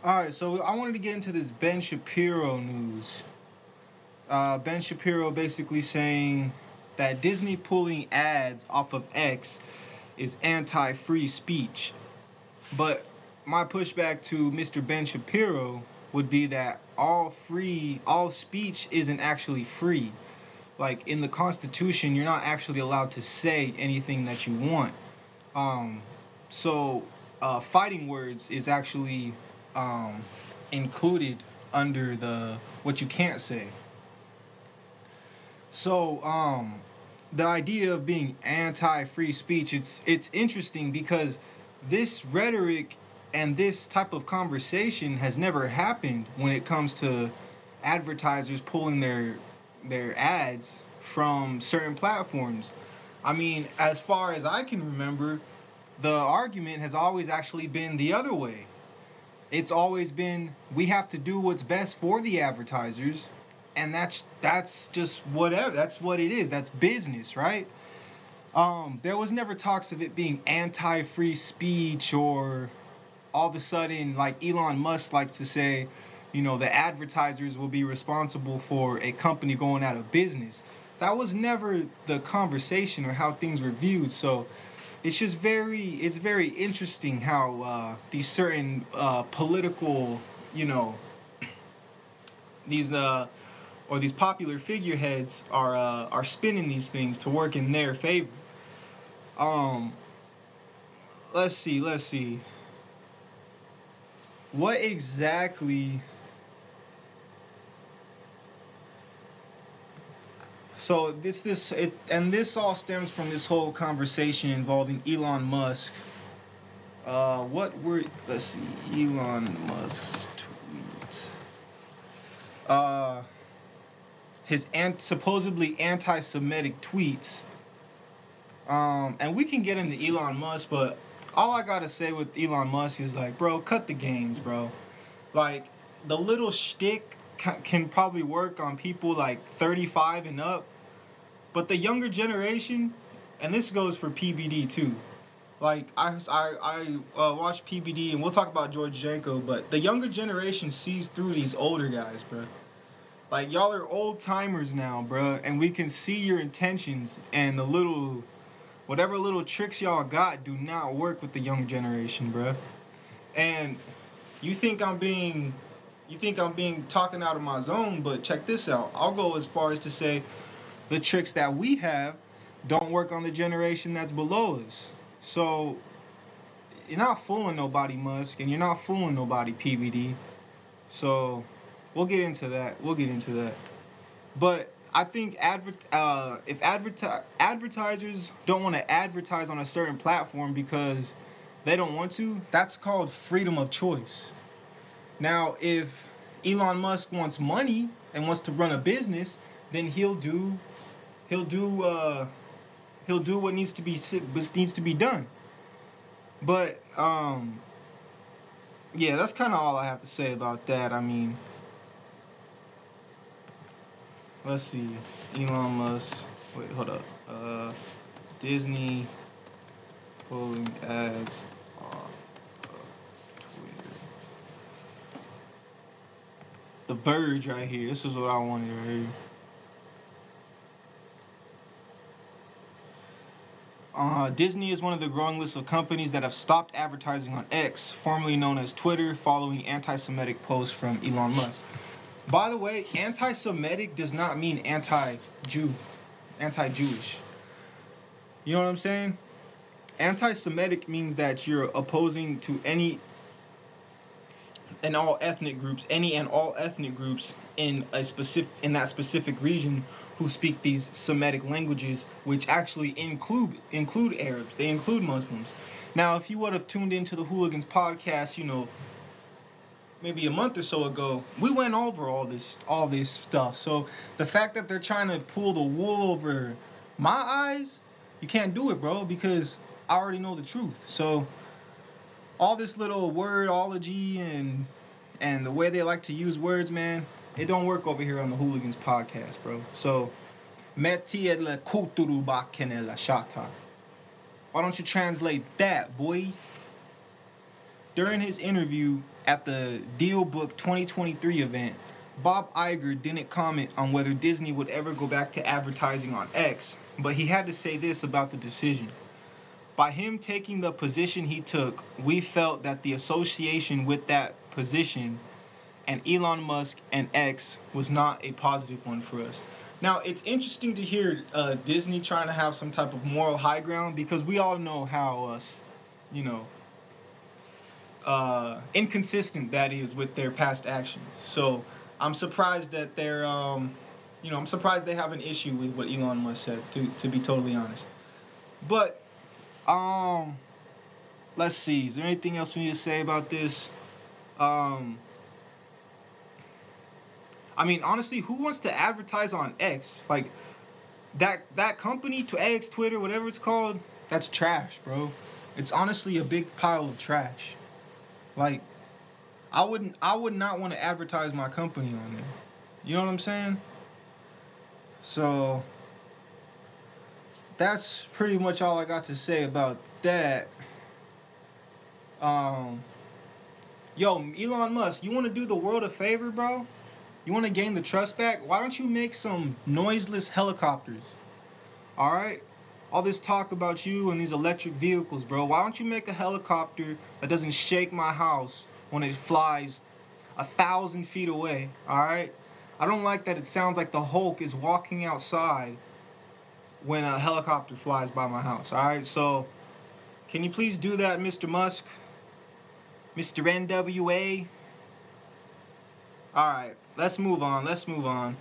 All right, so I wanted to get into this Ben Shapiro news. Ben Shapiro basically saying that Disney pulling ads off of X is anti-free speech. But my pushback to Mr. Ben Shapiro would be that all speech isn't actually free. Like in the Constitution, you're not actually allowed to say anything that you want. Um, so fighting words is actually um, included under the what you can't say. So the idea of being anti-free speech, it's interesting because this rhetoric and this type of conversation has never happened when it comes to advertisers pulling their ads from certain platforms. I mean, as far as I can remember, the argument has always actually been the other way. It's always been we have to do what's best for the advertisers, and that's just whatever. That's what it is. That's business, right? There was never talks of it being anti-free speech or all of a sudden, like Elon Musk likes to say, the advertisers will be responsible for a company going out of business. That was never the conversation or how things were viewed. So it's very interesting how these certain political, you know, these or these popular figureheads are spinning these things to work in their favor. Um, let's see. What exactly? So this all stems from this whole conversation involving Elon Musk. What were let's see, Elon Musk's tweet. Uh, his supposedly anti-Semitic tweets. And we can get into Elon Musk, but all I gotta say with Elon Musk is like, bro, cut the games, bro. Like the little shtick can probably work on people like 35 and up, but the younger generation, and this goes for PBD too. Like I watch PBD, and we'll talk about George Janko, but the younger generation sees through these older guys, bro. Like y'all are old timers now, bro, and we can see your intentions and the little whatever little tricks y'all got do not work with the young generation, bro. And you think I'm being talking out of my zone, but check this out. I'll go as far as to say the tricks that we have don't work on the generation that's below us. So you're not fooling nobody, Musk, and you're not fooling nobody, PVD. So we'll get into that. But I think if advertisers don't want to advertise on a certain platform because they don't want to, that's called freedom of choice. Now, if Elon Musk wants money and wants to run a business, then he'll do what needs to be done. But yeah, that's kind of all I have to say about that. I mean, let's see, Elon Musk. Wait, hold up. Disney pulling ads off of Twitter. The Verge right here. This is what I wanted right here. Disney is one of the growing list of companies that have stopped advertising on X, formerly known as Twitter, following anti-Semitic posts from Elon Musk. By the way, anti-Semitic does not mean anti-Jew, anti-Jewish. You know what I'm saying? Anti-Semitic means that you're opposing to any and all ethnic groups, any and all ethnic groups in that specific region who speak these Semitic languages, which actually include Arabs. They include Muslims. Now, if you would have tuned into the Hooligans podcast, maybe a month or so ago, we went over all this stuff. So the fact that they're trying to pull the wool over my eyes, you can't do it, bro, because I already know the truth. So all this little wordology and the way they like to use words, man, it don't work over here on the Hooligans podcast, bro. So metti e la kulturu bakene la shata. Why don't you translate that, boy? during his interview at the Deal Book 2023 event, Bob Iger didn't comment on whether Disney would ever go back to advertising on X, but he had to say this about the decision. By him taking the position he took, we felt that the association with that position and Elon Musk and X was not a positive one for us. Now, it's interesting to hear Disney trying to have some type of moral high ground, because we all know how, you know, inconsistent that is with their past actions. So I'm surprised that I'm surprised they have an issue with what Elon Musk said, to be totally honest. But let's see. Is there anything else we need to say about this? I mean, honestly, who wants to advertise on X? Like, that company, to X, Twitter, whatever it's called, that's trash, bro. It's honestly a big pile of trash. Like, I would not want to advertise my company on there. You know what I'm saying? So that's pretty much all I got to say about that. Yo, Elon Musk, you want to do the world a favor, bro? You want to gain the trust back? Why don't you make some noiseless helicopters? All right? All this talk about you and these electric vehicles, bro. Why don't you make a helicopter that doesn't shake my house when it flies 1,000 feet away? All right? I don't like that it sounds like the Hulk is walking outside when a helicopter flies by my house. All right? So, can you please do that, Mr. Musk? Mr. NWA? All right, let's move on.